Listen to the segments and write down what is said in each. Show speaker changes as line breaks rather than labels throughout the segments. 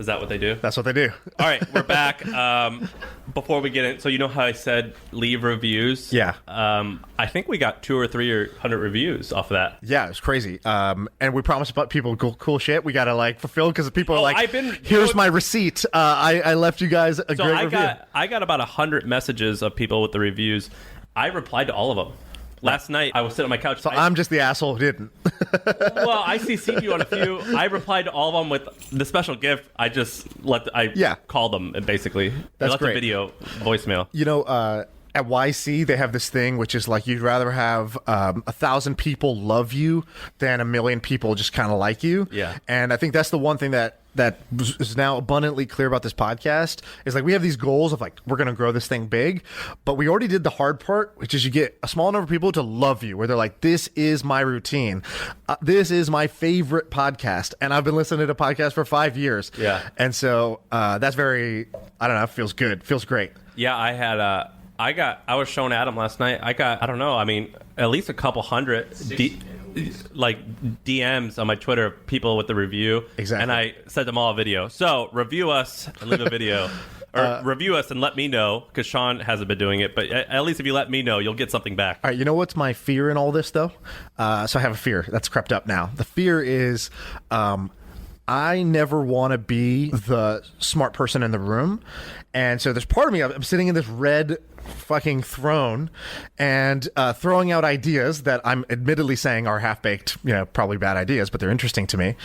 Is that what they do?
That's what they do.
All right, we're back. Before we get in, so you know how I said leave reviews?
Yeah.
I think we got 200 or 300 reviews off of that.
Yeah, it's crazy. And we promised about people cool shit. We got to like fulfill because people are like, here's my receipt. I left you guys a great review.
I got about 100 messages of people with the reviews. I replied to all of them. Last night, I was sitting on my couch.
So I'm just the asshole who didn't.
Well, I CC'd you on a few. I replied to all of them with the special gift. I just called them, basically.
That's
I left
great.
a video voicemail.
You know, at YC, they have this thing, which is like you'd rather have 1,000 people love you than 1 million people just kind of like you.
Yeah.
And I think that's the one thing that is now abundantly clear about this podcast is like we have these goals of like we're going to grow this thing big, but we already did the hard part, which is you get a small number of people to love you where they're like, this is my routine. This is my favorite podcast. And I've been listening to podcasts for 5 years.
Yeah.
And so that's very, I don't know, feels good. Feels great.
Yeah, I was showing Adam last night. I got, I don't know, I mean, at least a couple hundred DMs on my Twitter of people with the review.
Exactly.
And I sent them all a video. So review us and leave a video. Or review us and let me know, because Sean hasn't been doing it. But at least if you let me know, you'll get something back.
All right, you know what's my fear in all this, though? So I have a fear that's crept up now. The fear is I never want to be the smart person in the room. And so there's part of me, I'm sitting in this red fucking throne and throwing out ideas that I'm admittedly saying are half-baked, probably bad ideas, but they're interesting to me.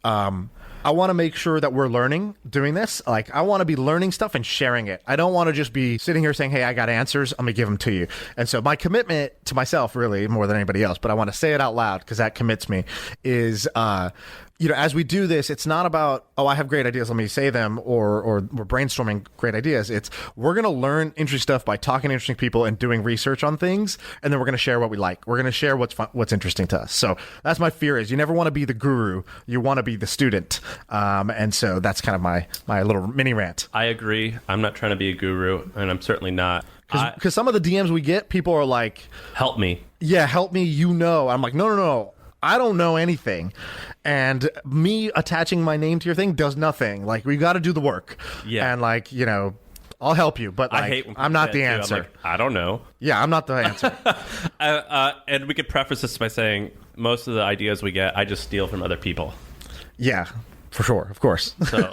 I want to make sure that we're learning doing this. Like, I want to be learning stuff and sharing it. I don't want to just be sitting here saying, hey, I got answers. I'm going to give them to you. And so my commitment to myself, really, more than anybody else, but I want to say it out loud because that commits me, is as we do this, it's not about, I have great ideas, let me say them, or we're brainstorming great ideas. It's we're going to learn interesting stuff by talking to interesting people and doing research on things, and then we're going to share what we like. We're going to share what's fun, what's interesting to us. So that's my fear is you never want to be the guru. You want to be the student. And so that's kind of my little mini rant.
I agree. I'm not trying to be a guru, and I'm certainly not.
Because some of the DMs we get, people are like,
help me.
Yeah, help me, I'm like, no. I don't know anything. And me attaching my name to your thing does nothing. Like, we got to do the work.
Yeah.
And, like, I'll help you, but
I hate when
I'm not the
too.
answer.
I'm like, I don't know.
Yeah, I'm not the answer.
And we could preface this by saying most of the ideas we get, I just steal from other people.
Yeah, for sure. Of course.
So,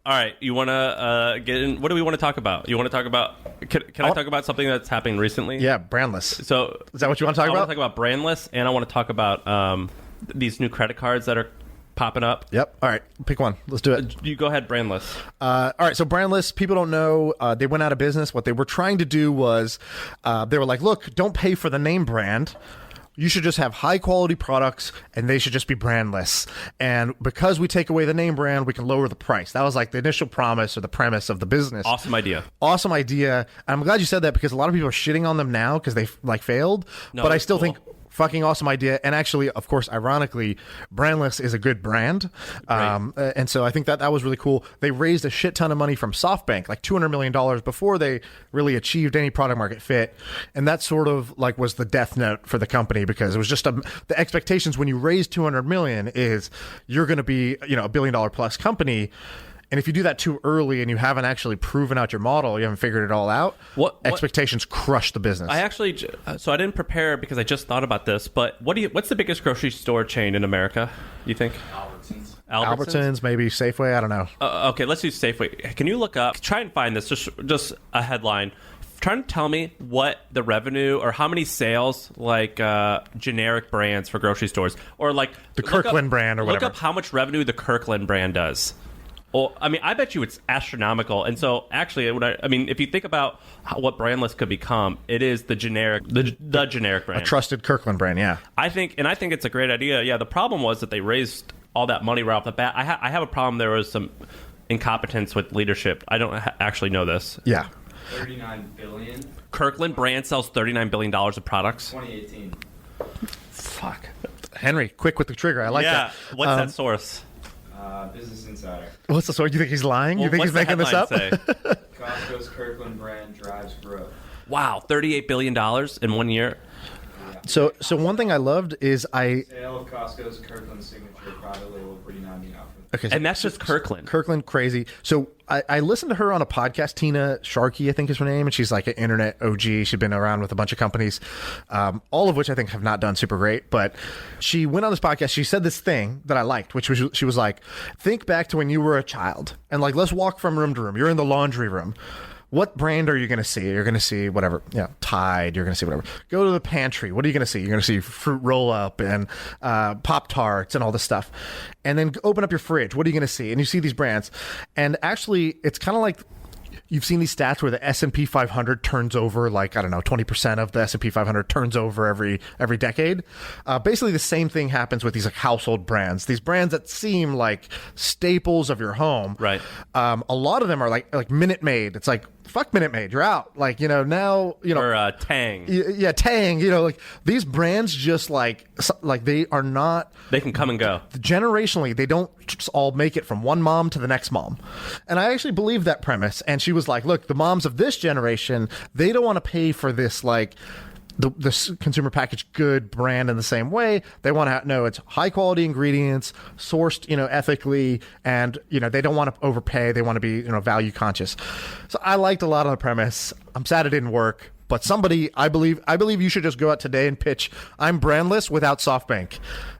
all right, you want to get in? What do we want to talk about? You want to talk about? Can I talk about something that's happened recently?
Yeah, brandless.
So
is that what you want to talk about?
I want to talk about brandless, and I want to talk about these new credit cards that are popping up.
Yep. All right, pick one. Let's do it.
You go ahead, brandless.
All right, so brandless, people don't know. They went out of business. What they were trying to do was they were like, look, don't pay for the name brand. You should just have high quality products and they should just be brandless. And because we take away the name brand, we can lower the price. That was like the initial promise or the premise of the business.
Awesome idea.
Awesome idea. I'm glad you said that because a lot of people are shitting on them now because they failed.
No,
but I still
cool.
think fucking awesome idea. And actually, of course, ironically, brandless is a good brand. And so I think that was really cool. They raised a shit ton of money from SoftBank, like $200 million before they really achieved any product market fit. And that sort of like was the death note for the company because it was just the expectations when you raise 200 million is you're going to be, $1 billion plus company. And if you do that too early and you haven't actually proven out your model, you haven't figured it all out, expectations crush the business.
So I didn't prepare because I just thought about this, but what's the biggest grocery store chain in America, you think?
Albertsons, maybe Safeway, I don't know.
Okay, let's do Safeway. Can you look up, try and find this, just a headline. Try to tell me what the revenue or how many sales like generic brands for grocery stores or like
the Kirkland brand or whatever.
Look up how much revenue the Kirkland brand does. Well, I mean, I bet you it's astronomical. And so, actually, if you think about what brandless could become, it is the generic, the generic brand,
a trusted Kirkland brand. Yeah,
I think it's a great idea. Yeah, the problem was that they raised all that money right off the bat. I have a problem. There was some incompetence with leadership. I don't actually know this.
Yeah,
$39 billion.
Kirkland brand sells $39 billion of products.
2018.
Fuck,
Henry, quick with the trigger. I like that.
Yeah, what's that source?
Business Insider.
What's the story? You think he's lying? You think he's making this up?
Costco's Kirkland brand drives growth.
Wow, $38 billion in 1 year.
Yeah.
So one thing I loved is
Sale of Costco's Kirkland signature private label $39 million
Okay,
and that's just Kirkland.
Kirkland, crazy. So I listened to her on a podcast, Tina Sharkey, I think is her name, and she's like an internet OG. She's been around with a bunch of companies, all of which I think have not done super great. But she went on this podcast. She said this thing that I liked, which was she was like, think back to when you were a child, and like let's walk from room to room. You're in the laundry room. What brand are you going to see? You're going to see whatever, Tide. You're going to see whatever. Go to the pantry. What are you going to see? You're going to see Fruit Roll-Up and Pop-Tarts and all this stuff. And then open up your fridge. What are you going to see? And you see these brands. And actually, it's kind of like you've seen these stats where the S&P 500 turns over, like, I don't know, 20% of the S&P 500 turns over every decade. Basically, the same thing happens with these like household brands. These brands that seem like staples of your home.
Right.
A lot of them are like Minute Maid. It's like, fuck Minute Maid, you're out. Like, now,
Or Tang.
Yeah, Tang, like these brands just like they are not.
They can come and go.
Generationally, they don't just all make it from one mom to the next mom. And I actually believe that premise. And she was like, look, the moms of this generation, they don't want to pay for this, like, the consumer packaged good brand in the same way. They want to know it's high quality ingredients, sourced, ethically, and they don't want to overpay. They want to be value conscious. So I liked a lot of the premise. I'm sad it didn't work, but I believe you should just go out today and pitch, I'm brandless without SoftBank.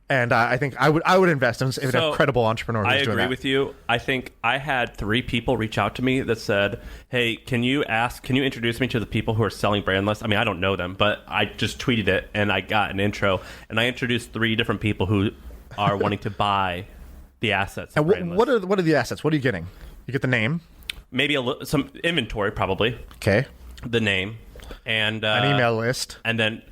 And I think I would invest in a credible entrepreneur who's doing that.
I agree with you. I think I had 3 people reach out to me that said, hey, can you introduce me to the people who are selling brandless? I mean, I don't know them, but I just tweeted it and I got an intro. And I introduced 3 different people who are wanting to buy the assets.
And what are the assets? What are you getting? You get the name?
Maybe some inventory, probably.
Okay.
The name. And
an email list.
And then,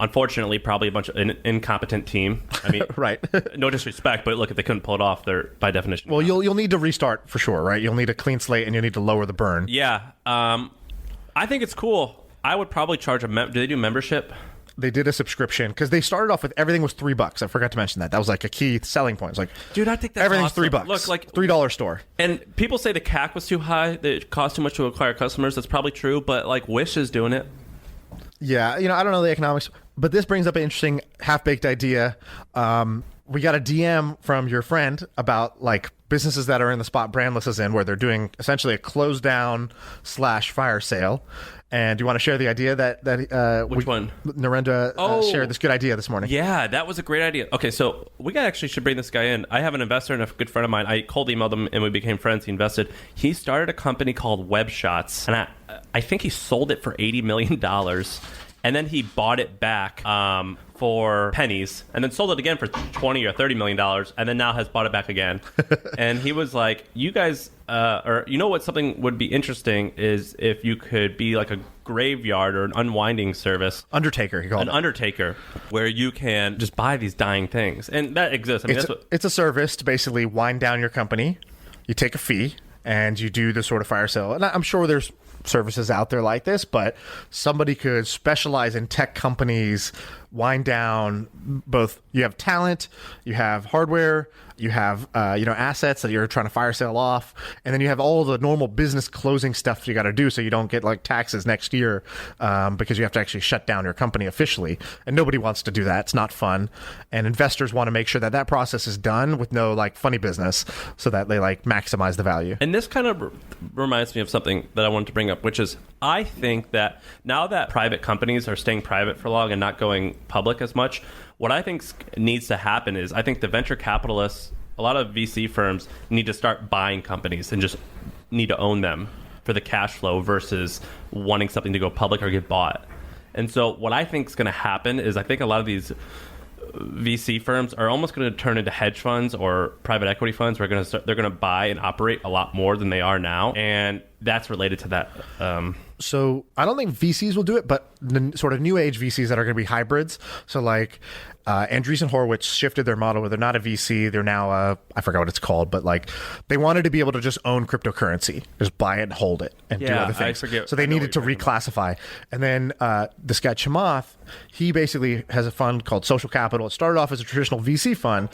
unfortunately, probably a bunch of incompetent team. I mean,
right.
No disrespect, but look, if they couldn't pull it off, they're by definition.
Well, you'll need to restart for sure, right? You'll need a clean slate, and you need to lower the burn.
Yeah, I think it's cool. I would probably charge do they do membership?
They did a subscription because they started off with everything was $3. I forgot to mention that. That was like a key selling point. It's like,
dude, I think that's
everything's
awesome.
$3.
Look, like
$3 store.
And people say the CAC was too high. That it cost too much to acquire customers. That's probably true. But like Wish is doing it.
Yeah, I don't know the economics, but this brings up an interesting half-baked idea. We got a DM from your friend about like businesses that are in the spot Brandless is in, where they're doing essentially a close down / fire sale. And do you want to share the idea that
which one?
Narendra shared this good idea this morning.
Yeah, that was a great idea. Okay, so we actually should bring this guy in. I have an investor and a good friend of mine. I cold emailed him and we became friends. He invested. He started a company called Web Shots, and I think he sold it for $80 million. And then he bought it back for pennies, and then sold it again for $20 or $30 million, and then now has bought it back again. And he was like, "You guys, or what? Something would be interesting is if you could be like a graveyard or an unwinding service,
Undertaker. He called it.
Undertaker, where you can just buy these dying things, and that exists. I mean,
it's a service to basically wind down your company. You take a fee, and you do the sort of fire sale. And I'm sure there's services out there like this, but somebody could specialize in tech companies, wind down both. You have talent, you have hardware, you have assets that you're trying to fire sale off, and then you have all the normal business closing stuff you got to do so you don't get like taxes next year because you have to actually shut down your company officially, and nobody wants to do that. It's not fun, and investors want to make sure that process is done with no like funny business so that they like maximize the value.
And this kind of reminds me of something that I wanted to bring up, which is I think that now that private companies are staying private for long and not going public as much, what I think needs to happen is I think the venture capitalists, a lot of VC firms need to start buying companies and just need to own them for the cash flow versus wanting something to go public or get bought. And so what I think is going to happen is I think a lot of these VC firms are almost going to turn into hedge funds or private equity funds. They're going to buy and operate a lot more than they are now, and that's related to that.
So I don't think VCs will do it, but the sort of new age VCs that are going to be hybrids. So like Andreessen Horowitz shifted their model where they're not a VC. They're now I forgot what it's called, but like they wanted to be able to just own cryptocurrency, just buy it and hold it and do other things. So they needed to reclassify. And then this guy Chamath, he basically has a fund called Social Capital. It started off as a traditional VC fund,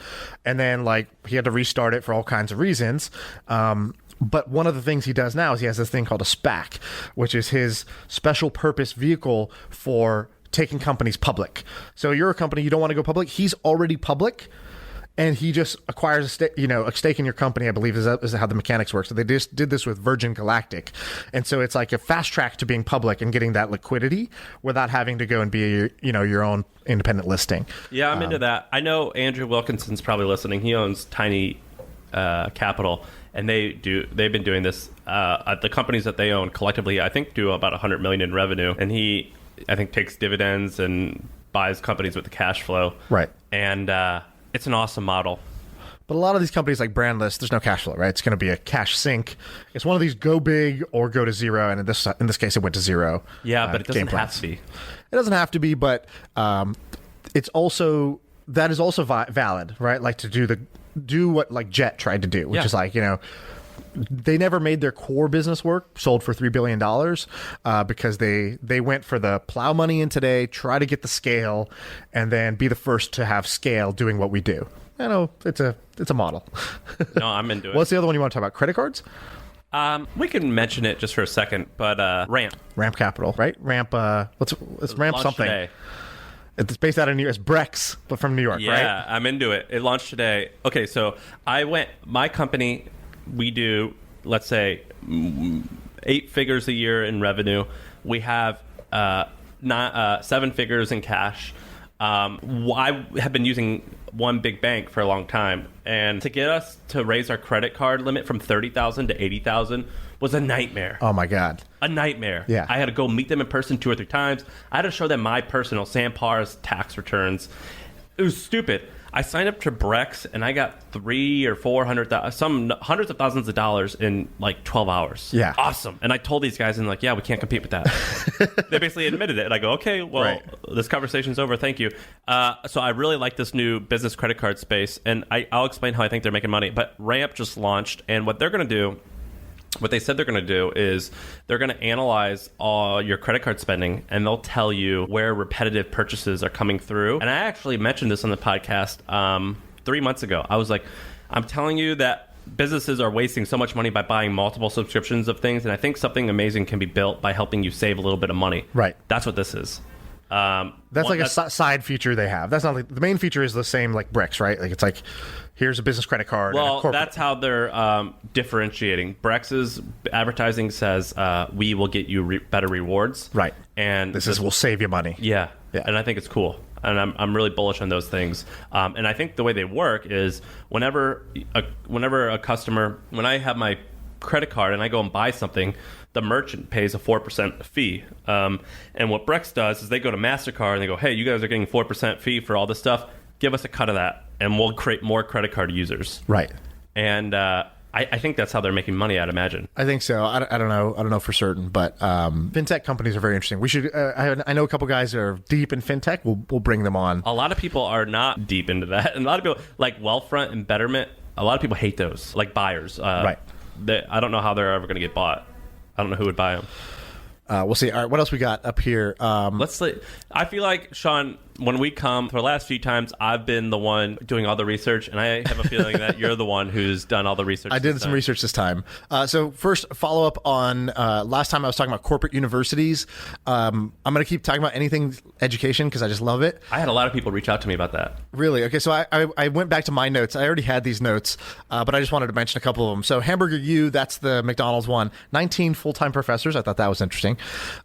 and then like he had to restart it for all kinds of reasons. But one of the things he does now is he has this thing called a SPAC, which is his special purpose vehicle for taking companies public. So you're a company, you don't want to go public. He's already public, and he just acquires a stake in your company. I believe is how the mechanics work. So they just did this with Virgin Galactic, and so it's like a fast track to being public and getting that liquidity without having to go and be your own independent listing.
Yeah, I'm into that. I know Andrew Wilkinson's probably listening. He owns Tiny Capital, and they've been doing this. The companies that they own collectively, I think, do about $100 million in revenue, and he, I think, takes dividends and buys companies with the cash flow.
Right.
And it's an awesome model.
But a lot of these companies like Brandless, there's no cash flow, right? It's going to be a cash sink. It's one of these go big or go to zero, and in this case, it went to zero.
Yeah, but it doesn't have to be.
It doesn't have to be, but it's also that is also valid, right? Like to do what like Jet tried to do, which is like they never made their core business work, sold for $3 billion because they went for the plow money in today, try to get the scale, and then be the first to have scale doing what we do. I know it's a model.
No, I'm into it.
What's the other one you want to talk about? Credit cards?
We can mention it just for a second, but Ramp
Capital, right? Ramp. Let's Ramp something.
Today.
It's based out of New York. It's Brex, but from New York, right?
Yeah, I'm into it. It launched today. Okay, so my company, we do, let's say, 8 figures a year in revenue. We have 7 figures in cash. I have been using one big bank for a long time, and to get us to raise our credit card limit from $30,000 to $80,000 was a nightmare.
Oh my God.
A nightmare.
Yeah.
I had to go meet them in person 2 or 3 times. I had to show them my personal Sam Parr's tax returns. It was stupid. I signed up to Brex, and I got $300,000 or $400,000, some hundreds of thousands of dollars in like 12 hours.
Yeah.
Awesome. And I told these guys, and like, yeah, we can't compete with that. They basically admitted it. And I go, okay, well, This conversation's over. Thank you. So I really like this new business credit card space, and I'll explain how I think they're making money. But Ramp just launched, and what they're going to do, what they said they're going to do is they're going to analyze all your credit card spending, and they'll tell you where repetitive purchases are coming through. And I actually mentioned this on the podcast 3 months ago. I was like, I'm telling you that businesses are wasting so much money by buying multiple subscriptions of things, and I think something amazing can be built by helping you save a little bit of money.
Right.
That's what this is.
That's like a side feature they have. That's not like the main feature is the same like Brex, right? Like it's like here's a business credit card.
Well, that's how they're differentiating. Brex's advertising says we will get you better rewards,
right? And
this
will save you money.
Yeah, and I think it's cool, and I'm really bullish on those things. And I think the way they work is whenever a customer, when I have my credit card and I go and buy something, the merchant pays a 4% fee. And what Brex does is they go to MasterCard and they go, hey, you guys are getting 4% fee for all this stuff. Give us a cut of that, and we'll create more credit card users.
Right.
And I think that's how they're making money, I'd imagine.
I think so. I don't know. I don't know for certain, but fintech companies are very interesting. We should. I know a couple guys that are deep in fintech. We'll bring them on.
A lot of people are not deep into that. And a lot of people, like Wealthfront and Betterment, a lot of people hate those, like buyers.
Right.
I don't know how they're ever going to get bought. I don't know who would buy them.
We'll see. All right, what else we got up here?
I feel like, Sean, when we come, for the last few times, I've been the one doing all the research, and I have a feeling that you're the one who's done all the research.
I did some research this time. So first, follow up on last time I was talking about corporate universities. I'm going to keep talking about anything education because I just love it.
I had a lot of people reach out to me about that.
Really? Okay, so I went back to my notes. I already had these notes, but I just wanted to mention a couple of them. So Hamburger U, that's the McDonald's one. 19 full-time professors. I thought that was interesting.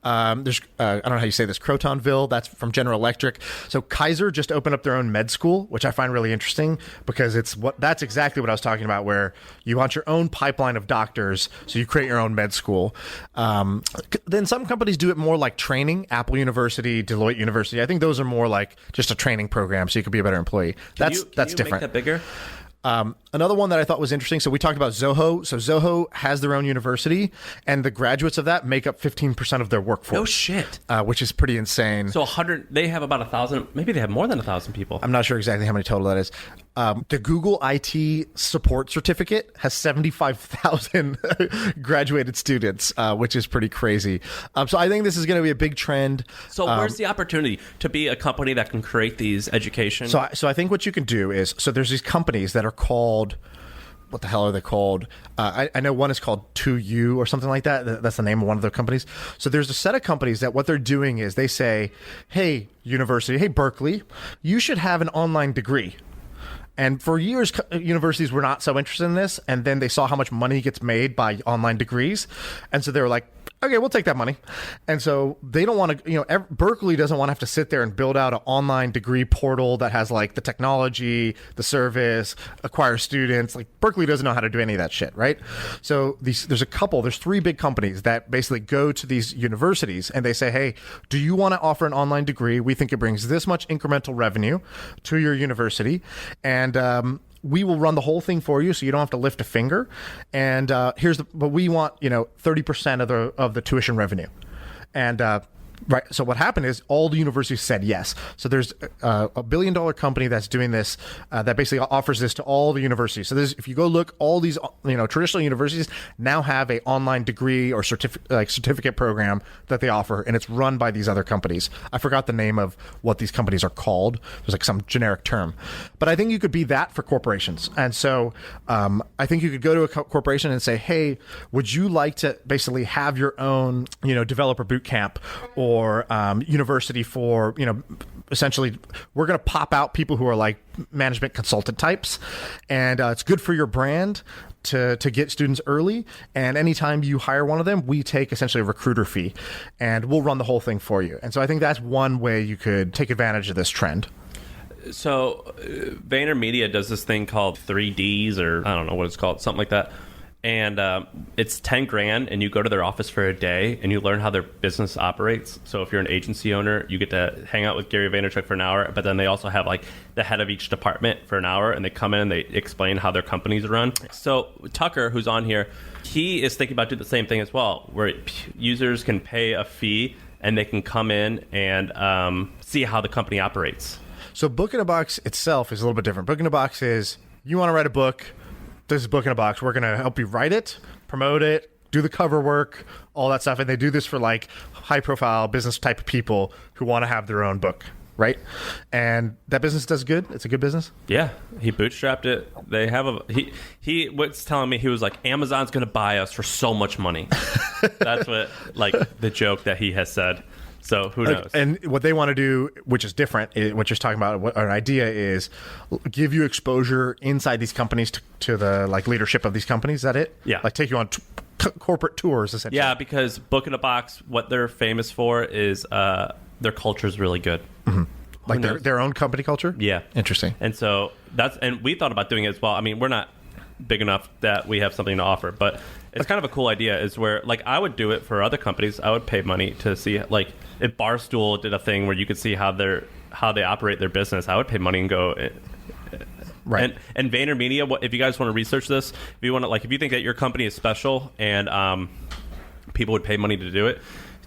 There's I don't know how you say this, Crotonville, that's from General Electric. So Kaiser just opened up their own med school, which I find really interesting because that's exactly what I was talking about, where you want your own pipeline of doctors, so you create your own med school. Then some companies do it more like training. Apple University, Deloitte University. I think those are more like just a training program, so you could be a better employee. That's different.
Make that bigger?
Another one that I thought was interesting. So we talked about Zoho. So Zoho has their own university, and the graduates of that make up 15% of their workforce.
No shit.
Which is pretty insane.
So 100, they have about 1,000, maybe they have more than 1,000 people.
I'm not sure exactly how many total that is. The Google IT support certificate has 75,000 graduated students, which is pretty crazy. So I think this is going to be a big trend.
So where's the opportunity to be a company that can create these education?
So I think what you can do is, so there's these companies that are called, what the hell are they called? I know one is called 2U or something like that. That's the name of one of their companies. So there's a set of companies that what they're doing is they say, hey, university, hey, Berkeley, you should have an online degree. And for years, universities were not so interested in this. And then they saw how much money gets made by online degrees. And so they were like, okay, we'll take that money. And so they don't want to, Berkeley doesn't want to have to sit there and build out an online degree portal that has like the technology, the service, acquire students. Like Berkeley doesn't know how to do any of that shit, right? So there's three big companies that basically go to these universities and they say, hey, do you want to offer an online degree? We think it brings this much incremental revenue to your university. And, we will run the whole thing for you, so you don't have to lift a finger. And but we want 30% of the tuition revenue. And right, so what happened is all the universities said yes. So there's a $1 billion company that's doing this, that basically offers this to all the universities. So if you go look, all these traditional universities now have a online degree or certificate program that they offer, and it's run by these other companies. I forgot the name of what these companies are called. There's like some generic term, but I think you could be that for corporations. And so I think you could go to a corporation and say, hey, would you like to basically have your own developer boot camp or university for, essentially we're going to pop out people who are like management consultant types, and it's good for your brand to get students early. And anytime you hire one of them, we take essentially a recruiter fee and we'll run the whole thing for you. And so I think that's one way you could take advantage of this trend.
So VaynerMedia does this thing called 3Ds, or I don't know what it's called, something like that. And it's $10,000, and you go to their office for a day, and you learn how their business operates. So if you're an agency owner, you get to hang out with Gary Vaynerchuk for an hour. But then they also have like the head of each department for an hour, and they come in and they explain how their companies run. So Tucker, who's on here, he is thinking about doing the same thing as well, where users can pay a fee and they can come in and see how the company operates.
So Book in a Box itself is a little bit different. Book in a Box is, you want to write a book. This is Book in a Box. We're going to help you write it, promote it, do the cover work, all that stuff. And they do this for like high profile business type of people who want to have their own book, right? And that business does good. It's a good business.
Yeah, he bootstrapped it. They have he was telling me, he was like, Amazon's going to buy us for so much money. That's what the joke that he has said. So who knows?
And what they want to do, which is different, what you're talking about, what our idea is, give you exposure inside these companies to the leadership of these companies. Is that it?
Yeah.
Take you on corporate tours, essentially.
Yeah, because Book in a Box, what they're famous for is their culture is really good.
Mm-hmm. Like their own company culture?
Yeah.
Interesting.
And so and we thought about doing it as well. I mean, we're not big enough that we have something to offer, but it's kind of a cool idea, is where I would do it for other companies. I would pay money to see if Barstool did a thing where you could see how they operate their business. I would pay money and go.
Right.
And VaynerMedia, if you guys want to research this, if you want to, if you think that your company is special and people would pay money to do it,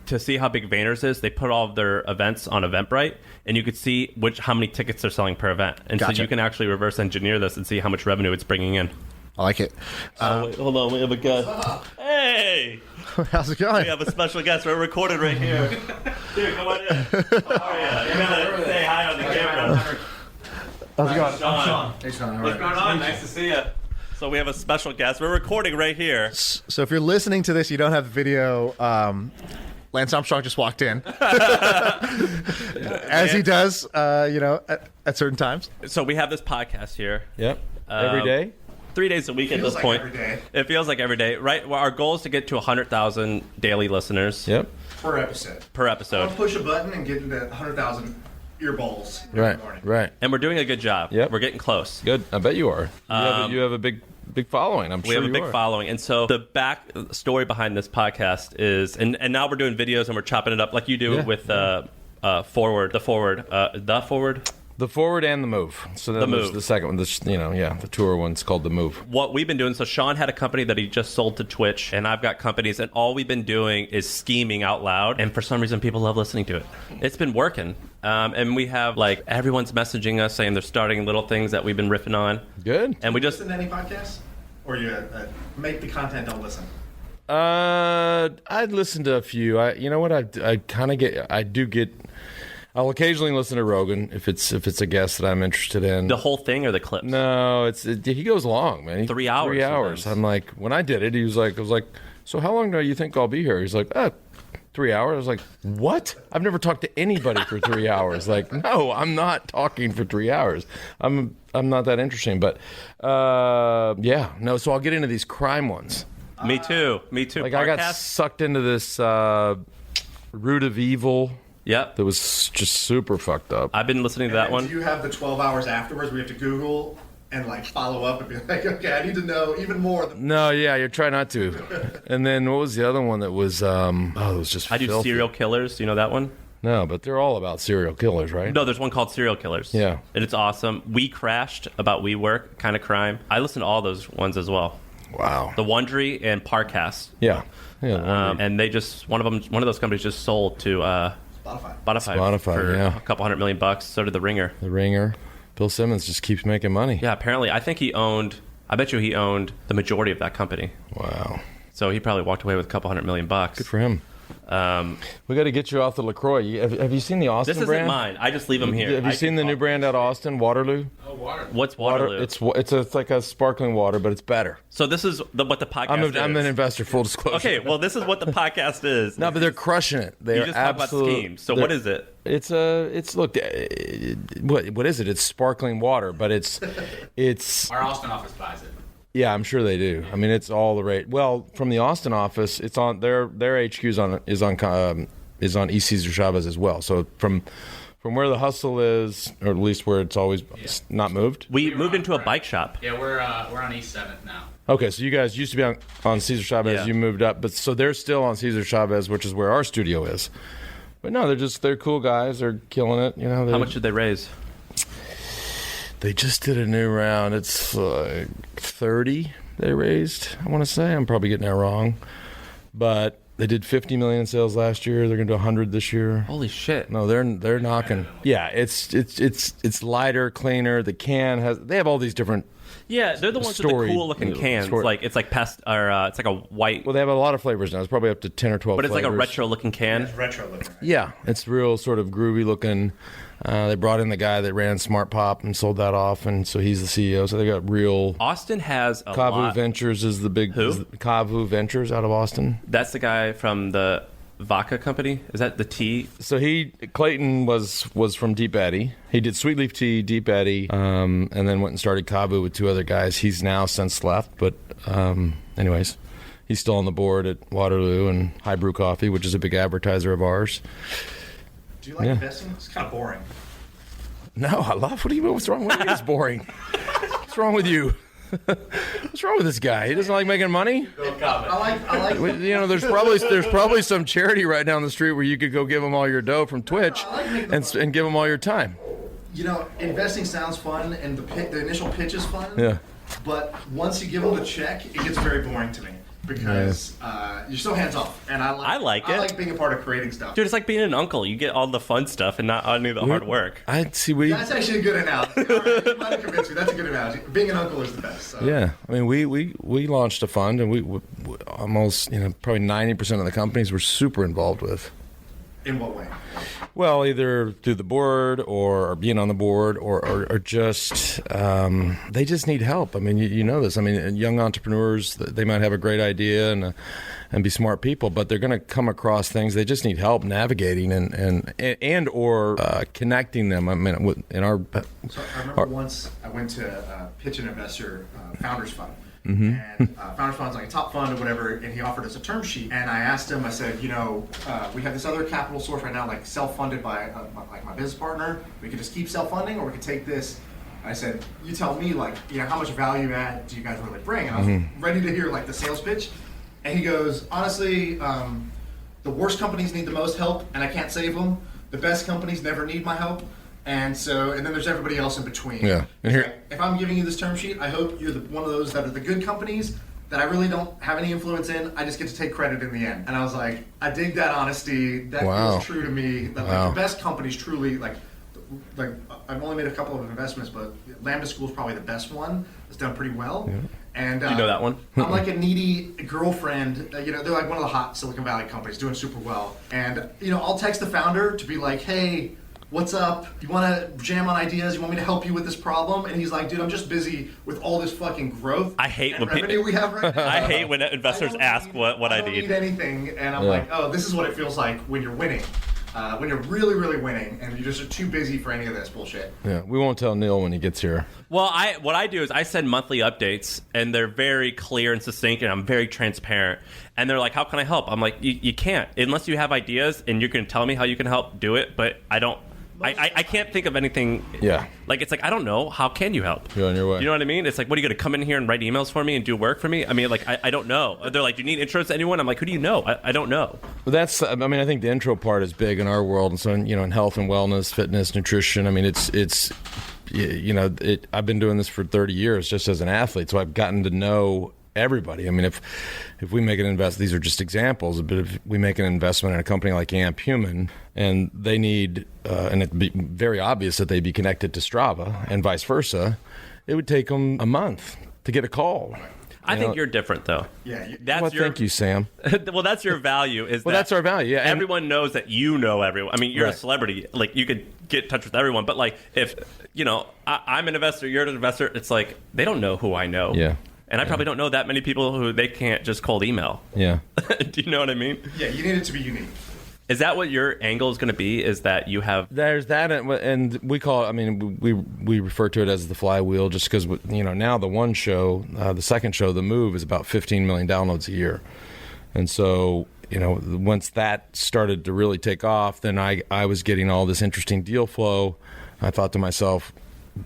to see how big Vayner's is, they put all of their events on Eventbrite, and you could see how many tickets they're selling per event. And
Gotcha.
So you can actually reverse engineer this and see how much revenue it's bringing in.
I like it.
Wait, hold on, we have a guest. Hey!
How's it going?
We have a special guest. We're recorded right here. Dude, come on in. How are you? You gotta say hi on the camera.
How's it going?
Sean.
Hey, Sean.
What's going on? Nice to see you. So we have a special guest. We're recording right here.
So if you're listening to this, you don't have the video. Lance Armstrong just walked in, as he does, at certain times.
So we have this podcast here.
Yep. Every day?
3 days a week at this point.
Every day.
It feels like every day, right? Well, our goal is to get to 100,000 daily listeners.
Yep.
Per episode.
Per episode.
I'll push a button and get into 100,000 earballs.
Right.
And we're doing a good job.
Yep.
We're getting close.
Good. I bet you are. You have a big following. I'm sure
we have a
you
big
are.
following. And so the back story behind this podcast is, and now we're doing videos and we're chopping it up like you do with the forward.
The forward and the move. So
The Move.
the second one. The tour one's called The Move.
What we've been doing, so Sean had a company that he just sold to Twitch, and I've got companies, and all we've been doing is scheming out loud, and for some reason people love listening to it. It's been working. And we have everyone's messaging us saying they're starting little things that we've been riffing on.
Good.
And we just
listen to any podcasts? Or you make the content, don't listen?
I'd listen to a few. I'll occasionally listen to Rogan if it's a guest that I'm interested in.
the whole thing or the clips?
No, he goes long, man.
3 hours
3 hours.
sometimes.
I'm like, when I did it, I was like, so how long do you think I'll be here? He's like, 3 hours. I was like, what? I've never talked to anybody for 3 hours. Like, no, I'm not talking for 3 hours. I'm not that interesting. But yeah, no. So I'll get into these crime ones.
Me too.
Like I got sucked into this Root of Evil.
Yep.
That was just super fucked up.
I've been listening to that one.
Do you have the 12 hours afterwards where you have to Google and like follow up and be like, okay, I need to know even more?
No, yeah, you try not to. And then what was the other one that was? It was just.
I do
filthy.
serial killers. Do you know that one?
No, but they're all about serial killers, right?
No, there's one called Serial Killers.
Yeah.
And it's awesome. We Crashed, about WeWork, kind of crime. I listen to all those ones as well.
Wow.
The Wondery and Parcast.
Yeah. Yeah.
And they just one of those companies just sold to Spotify for
yeah.
a couple $100 million. So did The Ringer.
The Ringer. Bill Simmons just keeps making money.
Yeah, apparently. I bet you he owned the majority of that company.
Wow.
So he probably walked away with a couple $100 million.
Good for him. We got to get you off the LaCroix. Have you seen the Austin
This
brand?
isn't mine. I just leave them here.
Have you seen the new brand out of Austin, Waterloo?
Oh, water.
What's Waterloo?
It's like a sparkling water, but it's better.
So this is what the podcast is.
I'm an investor, full disclosure.
Okay, well, this is what the podcast is.
No, but they're crushing it. They
You
are
just talk about schemes. So what is it?
What is it? It's sparkling water, but it's
Our Austin office buys it.
yeah, I'm sure they do. I mean, it's all the rate. Well, from the Austin office, it's on their HQ is on East Cesar Chavez as well. So from where the hustle is, or at least where it's always not moved.
We moved into a bike shop.
Yeah, we're on East 7th now.
Okay, so you guys used to be on Cesar Chavez.
Yeah.
You moved up, but so they're still on Cesar Chavez, which is where our studio is. But no, they're cool guys. They're killing it. You know.
How much did they raise?
They just did a new round. It's like 30 they raised, I want to say. I'm probably getting that wrong. But they did 50 million in sales last year. They're going to do 100 this year.
Holy shit.
No, they're knocking. Yeah, it's lighter, cleaner. The can they have all these different.
Yeah, they're the ones with the cool looking cans. Like it's like it's like a white,
Well, they have a lot of flavors now. It's probably up to 10 or 12
but it's
flavors.
like a retro looking can.
It's retro looking. Right?
Yeah, it's real sort of groovy looking. They brought in the guy that ran Smart Pop and sold that off, and so he's the CEO. So they got real.
Austin has a
Kavu
lot.
Ventures is the big.
Who?
Kavu Ventures out of Austin.
That's the guy from the vodka company. Is that the tea?
So Clayton was from Deep Eddy. He did Sweet Leaf Tea, Deep Eddy, and then went and started Kavu with two other guys. He's now since left, but anyways, he's still on the board at Waterloo and High Brew Coffee, which is a big advertiser of ours.
Do you like investing? It's kind of boring.
No, I love. What's wrong with you? It's boring. What's wrong with you? What's wrong with this guy? He doesn't like making money.
I like.
You know, there's probably some charity right down the street where you could go give them all your dough from Twitch and give them all your time.
You know, investing sounds fun, and the initial pitch is fun.
Yeah.
But once you give them the check, it gets very boring to me because you're so hands off, and I like
it.
I like being a part of creating stuff.
Dude, it's like being an uncle. You get all the fun stuff and not any of the hard work.
I see.
That's actually a good analogy. All right, you might have convinced me. That's a good analogy. Being an uncle is the best. So.
Yeah, I mean, we launched a fund, and we almost probably 90% of the companies we're super involved with.
In what way?
Well, either through the board or being on the board or just they just need help. I mean, you know this. I mean, young entrepreneurs, they might have a great idea and be smart people, but they're going to come across things. They just need help navigating and or connecting them. I mean, in our.
So I remember once I went to pitch an investor founders fund. Mm-hmm. And Founders Fund's like a top fund or whatever, and he offered us a term sheet. And I asked him, I said, we have this other capital source right now, like self-funded by my business partner. We could just keep self-funding, or we could take this. I said, you tell me, how much value add do you guys really bring? And I was ready to hear the sales pitch. And he goes, honestly, the worst companies need the most help, and I can't save them. The best companies never need my help. And then there's everybody else in between.
Yeah. And here,
if I'm giving you this term sheet, I hope you're one of those that are the good companies that I really don't have any influence in. I just get to take credit in the end. And I was like, I dig that honesty. That feels true to me. That the best companies truly I've only made a couple of investments, but Lambda School is probably the best one. It's done pretty well. Yeah. And
do you know that one?
I'm like a needy girlfriend. They're like one of the hot Silicon Valley companies doing super well. And I'll text the founder to be like, hey, what's up? You want to jam on ideas? You want me to help you with this problem? And he's like, dude, I'm just busy with all this fucking growth.
I hate
and
when
revenue we have right now.
I hate when investors ask what I
don't
need.
need anything, and I'm like, oh, this is what it feels like when you're winning. When you're really, really winning, and you just are too busy for any of this bullshit.
Yeah, we won't tell Neil when he gets here.
Well, what I do is I send monthly updates, and they're very clear and succinct, and I'm very transparent. And they're like, how can I help? I'm like, you can't. Unless you have ideas, and you can tell me how you can help, do it. But I don't. I can't think of anything.
Yeah.
Like, it's like, I don't know. How can you help?
You're on your way.
You know what I mean? It's like, what, are you going to come in here and write emails for me and do work for me? I mean, like, I don't know. They're like, do you need intros to anyone? I'm like, who do you know? I don't know.
Well, I think the intro part is big in our world. And so, in health and wellness, fitness, nutrition, I mean, I've been doing this for 30 years just as an athlete. So I've gotten to know everybody. I mean, if we make an investment, these are just examples, but if we make an investment in a company like Amp Human and they need, and it'd be very obvious that they'd be connected to Strava and vice versa, it would take them a month to get a call.
I think you're different, though.
Yeah.
Thank you, Sam.
Well, that's your value.
That's our value. Yeah,
everyone knows that you know everyone. I mean, you're a celebrity. Like, you could get in touch with everyone. But, like, if, I'm an investor, you're an investor, it's like, they don't know who I know.
Yeah.
And I probably don't know that many people who they can't just cold email.
Yeah.
Do you know what I mean?
Yeah, you need it to be unique.
Is that what your angle is going to be? Is that you have...
There's that, and we call it, I mean, we refer to it as the flywheel just because, now the one show, the second show, The Move, is about 15 million downloads a year. And so, once that started to really take off, then I was getting all this interesting deal flow. I thought to myself,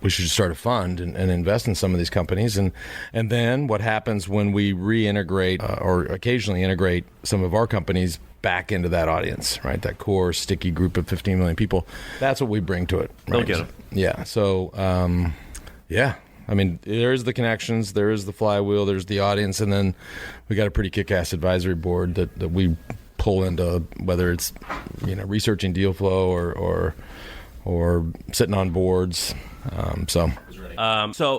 we should start a fund and invest in some of these companies. And then what happens when we reintegrate or occasionally integrate some of our companies back into that audience, right? That core sticky group of 15 million people. That's what we bring to it. Right?
They'll get them.
Yeah. So, I mean, there's the connections, there is the flywheel, there's the audience, and then we got a pretty kick-ass advisory board that we pull into, whether it's, researching deal flow or sitting on boards.
So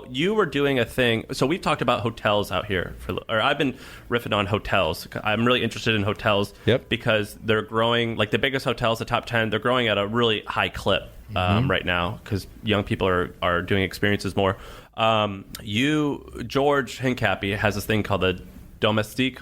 you were doing a thing. So we've talked about hotels out here, or I've been riffing on hotels. I'm really interested in hotels because they're growing. Like the biggest hotels, the top 10, they're growing at a really high clip right now because young people are doing experiences more. George Hincapie has this thing called the Domestique.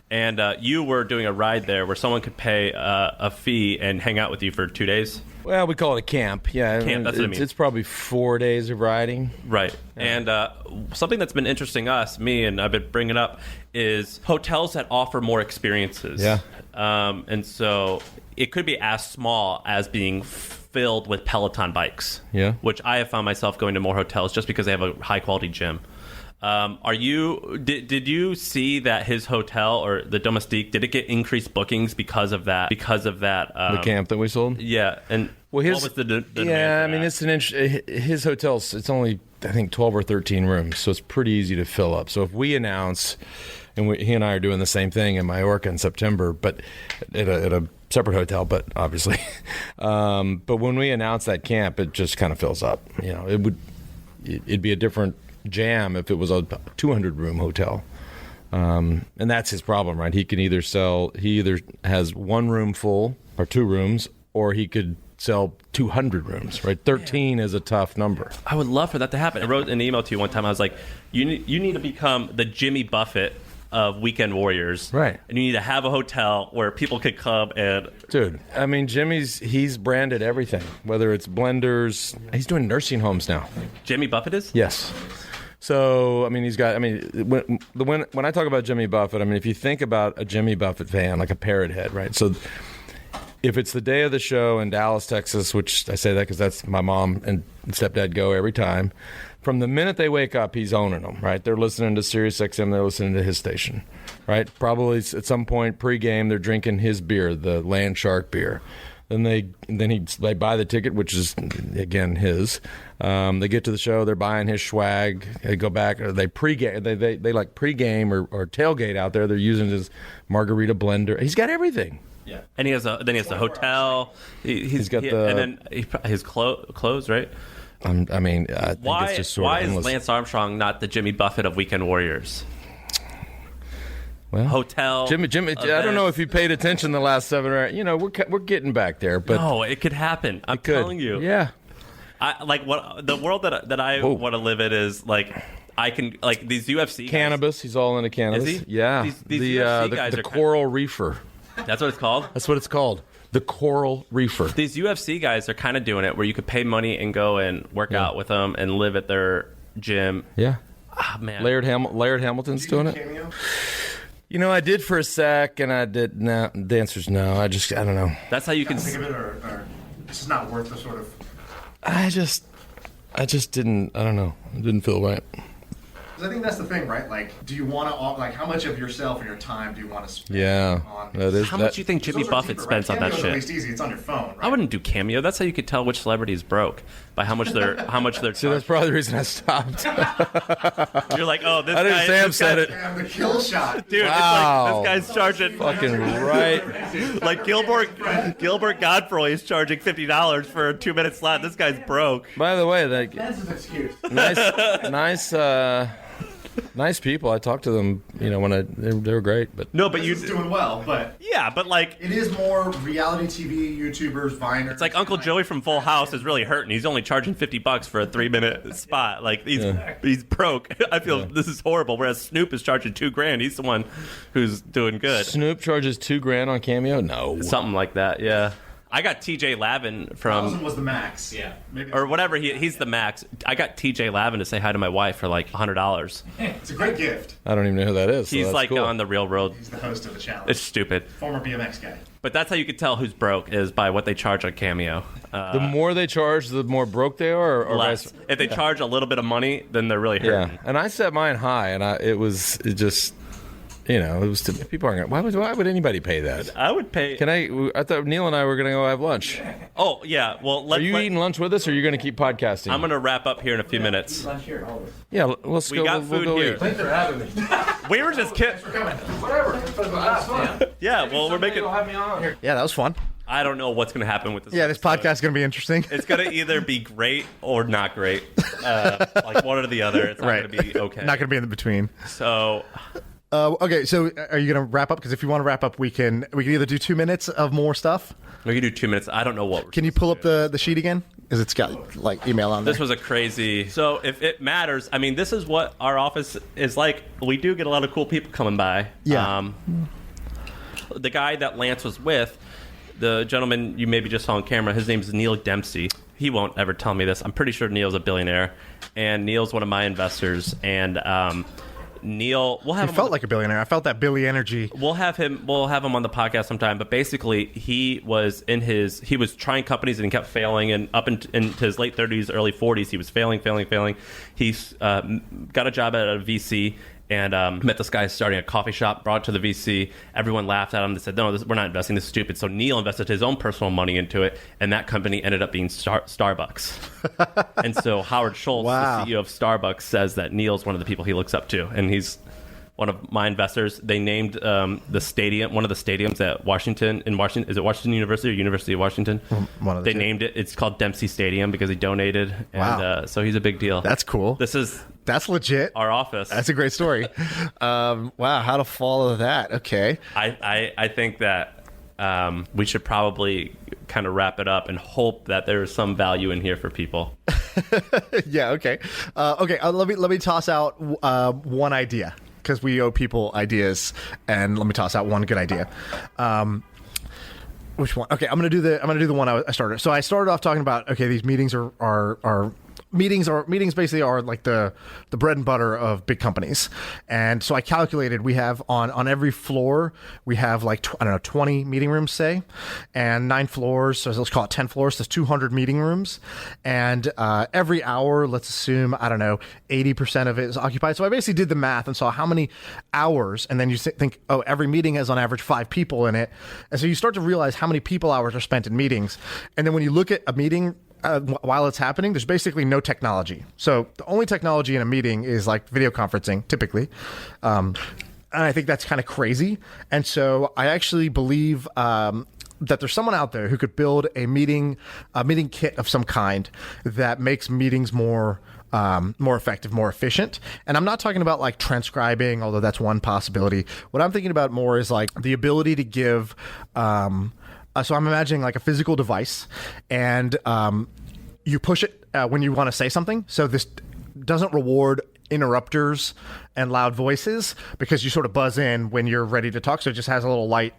And you were doing a ride there where someone could pay a fee and hang out with you for 2 days.
Well, we call it a camp. Yeah,
camp. That's what I mean.
It's probably 4 days of riding.
Right. Yeah. And something that's been interesting me, and I've been bringing up, is hotels that offer more experiences.
Yeah.
And so it could be as small as being filled with Peloton bikes.
Yeah.
Which I have found myself going to more hotels just because they have a high quality gym. Did you see that his hotel or the Domestique, did it get increased bookings because of that?
The camp that we sold?
Yeah. And what was the demand for
I mean,
that?
his hotel's, it's only, I think, 12 or 13 rooms, so it's pretty easy to fill up. So if we announce, and he and I are doing the same thing in Mallorca in September, but at a separate hotel, but obviously. But when we announce that camp, it just kind of fills up. It'd be a different jam if it was a 200-room hotel. And that's his problem, right? He either has one room full or two rooms, or he could sell 200 rooms, right? 13 is a tough number.
I would love for that to happen. I wrote an email to you one time. I was like, you need to become the Jimmy Buffett of Weekend Warriors.
Right.
And you need to have a hotel where people could come and...
Dude, I mean, he's branded everything, whether it's blenders. He's doing nursing homes now.
Jimmy Buffett is?
Yes. So, I mean, when I talk about Jimmy Buffett, I mean, if you think about a Jimmy Buffett fan, like a parrot head, right? So if it's the day of the show in Dallas, Texas, which I say that because that's my mom and stepdad go every time, from the minute they wake up, he's owning them, right? They're listening to Sirius XM, they're listening to his station, right? Probably at some point pregame, they're drinking his beer, the Land Shark beer. Then they buy the ticket, which is again his. They get to the show, they're buying his swag. They go back, or they pregame. They like pregame or tailgate out there. They're using his margarita blender. He's got everything.
Yeah, and he has the hotel. He's got his clothes, right?
I think it's just sort of endless.
Is Lance Armstrong not the Jimmy Buffett of Weekend Warriors?
Well,
hotel.
Jimmy, I don't know if you paid attention the last 7 or 8. You know, we're getting back there, but
no, it could happen. I'm telling you.
Yeah.
I like what the world that I want to live in is like. I can like these UFC guys.
Cannabis. He's all into cannabis.
Is he?
Yeah.
These UFC guys
the
are
coral reefer.
That's what it's called.
That's what it's called. The coral reefer.
These UFC guys are kind of doing it where you could pay money and go and work out with them and live at their gym.
Yeah.
Ah, man.
Laird Hamilton's doing it.
Cameo?
You know, I did for a sec, and I did. No, the answer's no. I don't know.
That's how you can.
Think of it, or this is not worth the sort of.
I just didn't. I don't know. It didn't feel right.
I think that's the thing, right? Like, do you want to, like, how much of yourself and your time do you want to spend on
that is.
How much do you think Jimmy Buffett spends on that shit?
At least easy. It's on your phone, right?
I wouldn't do Cameo. That's how you could tell which celebrity is broke by how much they're
See, that's probably the reason I stopped.
You're like, oh, this
I
guy.
think Sam
this
said
guy,
it.
Damn, the kill shot.
dude.
Wow.
It's like this guy's charging
Fucking right.
like Gilbert Godfrey is charging $50 for a 2-minute slot. This guy's broke.
By the way,
That's his excuse.
nice people. I talked to them. You know, when they were great, but
No, but
He's doing well, but
yeah, but like.
it is more reality TV YouTubers, Viners.
It's like Uncle Joey from Full House is really hurting. He's only charging $50 for a 3-minute spot. Like he's broke. I feel this is horrible. Whereas Snoop is charging $2,000. He's the one who's doing good.
Snoop charges $2,000 on Cameo. No,
Something like that. Yeah. I got TJ Lavin
1,000 was the max.
Yeah.
Maybe
or whatever. He's the max. I got TJ Lavin to say hi to my wife for like $100.
It's a great gift.
I don't even know who that is. So
He's
that's
like
cool.
on the real road.
He's the host of the challenge.
It's stupid.
Former BMX guy.
But that's how you could tell who's broke is by what they charge on Cameo.
The more they charge, the more broke they are, or
Less.
vice.
If they charge a little bit of money, then they're really hurting.
Yeah, and I set mine high, and it just. You know, it was people aren't gonna. Why would anybody pay that?
I would pay.
I thought Neil and I were gonna go have lunch.
Oh yeah. Well,
Are you eating lunch with us, or are you gonna keep podcasting?
I'm gonna wrap up here in a few minutes.
Yeah, let's
We
go.
got
we'll
food
go
here.
eat.
Thanks for having me.
We were just kidding. Yeah. Well, we're making.
Have me on.
Yeah, that was fun.
I don't know what's gonna happen with this.
Yeah, this
episode.
podcast is going to be interesting.
It's gonna either be great or not great. Like one or the other. It's not
Right.
gonna be okay.
Not going to be in the between.
So
Okay, so are you going to wrap up? Because if you want to wrap up, we can either do 2 minutes of more stuff.
we can do 2 minutes. I don't know what.
Can you pull up the sheet again? Because it's got like email on there.
This was a crazy. So if it matters, I mean, this is what our office is like. We do get a lot of cool people coming by.
Yeah.
The guy that Lance was with, the gentleman you maybe just saw on camera, his name is Neil Dempsey. He won't ever tell me this. I'm pretty sure Neil's a billionaire, and Neil's one of my investors. And Neil, we'll have
He
him
felt
on
like a billionaire. I felt that Billy energy.
We'll have him on the podcast sometime. But basically, he was trying companies and he kept failing. And up into his late 30s, early 40s, he was failing. He's got a job at a VC and met this guy starting a coffee shop. Brought it to the VC. Everyone laughed at him. They said, "No, we're not investing. This is stupid." So Neil invested his own personal money into it, and that company ended up being Starbucks. And so Howard Schultz,
Wow.
the CEO of Starbucks, says that Neil's one of the people he looks up to, and he's one of my investors. They named the stadium, one of the stadiums at Washington. Is it Washington University or University of Washington?
One of the
They
two.
named it. It's called Dempsey Stadium because he donated. And,
Wow.
so he's a big deal.
That's cool.
This is
That's legit.
our office.
That's a great story. Wow, how to follow that? Okay.
I think that we should probably kind of wrap it up and hope that there is some value in here for people.
Yeah. Okay. Let me toss out one idea because we owe people ideas, and let me toss out one good idea. Which one? Okay, I'm gonna do the one I started. So I started off talking about these meetings are meetings basically are like the bread and butter of big companies. And so I calculated we have on every floor we have like 20 meeting rooms, say, and 9 floors, so let's call it 10 floors, so 200 meeting rooms. And every hour, let's assume 80% of it is occupied. So I basically did the math and saw how many hours, and then you think, oh, every meeting has on average 5 people in it. And so you start to realize how many people hours are spent in meetings. And then when you look at a meeting while it's happening, there's basically no technology. So the only technology in a meeting is like video conferencing, typically. And I think that's kind of crazy. And so I actually believe that there's someone out there who could build a meeting kit of some kind that makes meetings more more effective, more efficient. And I'm not talking about like transcribing, although that's one possibility. What I'm thinking about more is like the ability to give. So I'm imagining like a physical device, and you push it when you want to say something. So this doesn't reward interrupters and loud voices because you sort of buzz in when you're ready to talk. So it just has a little light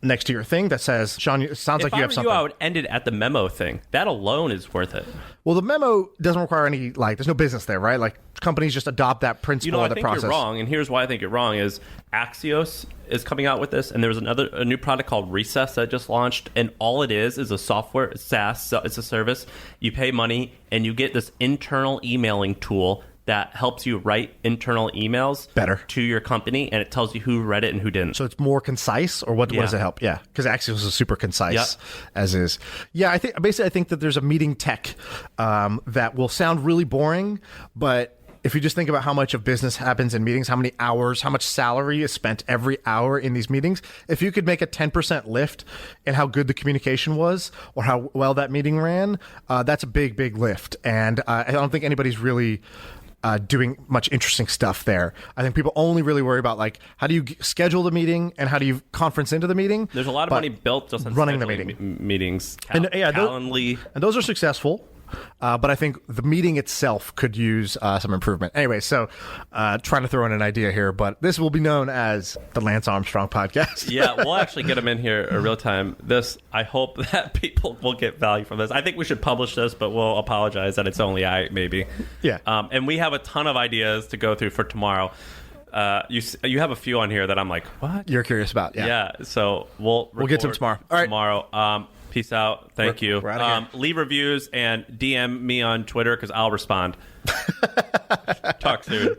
next to your thing that says, Sean, it sounds like you have something.
If I would end it at the memo thing. That alone is worth it.
Well, the memo doesn't require any, like, there's no business there, right? Like, companies just adopt that principle of the process.
I think you're wrong, and here's why I think you're wrong, is Axios is coming out with this, and there was a new product called Recess that just launched, and all it is a software, it's SaaS, so it's a service. You pay money, and you get this internal emailing tool that helps you write internal emails
better
to your company, and it tells you who read it and who didn't.
So it's more concise, or what does it help? Yeah, because Axios is super concise as is. Yeah, I think that there's a meeting tech that will sound really boring, but if you just think about how much of business happens in meetings, how many hours, how much salary is spent every hour in these meetings, if you could make a 10% lift in how good the communication was or how well that meeting ran, that's a big, big lift. And I don't think anybody's really doing much interesting stuff there. I think people only really worry about like how do you schedule the meeting and how do you conference into the meeting.
There's a lot of money built just on
running the meeting
meetings.
Calendly. And those are successful. But I think the meeting itself could use some improvement. Anyway, so trying to throw in an idea here, but this will be known as the Lance Armstrong podcast.
Yeah, we'll actually get him in here in real time. I hope that people will get value from this. I think we should publish this, but we'll apologize that it's only maybe.
Yeah.
And we have a ton of ideas to go through for tomorrow. You have a few on here that I'm like, what?
You're curious about, yeah.
Yeah, so we'll
get to them tomorrow. All right.
Tomorrow. Peace out. Thank you.
We're out of here.
Leave reviews and DM me on Twitter because I'll respond. Talk soon.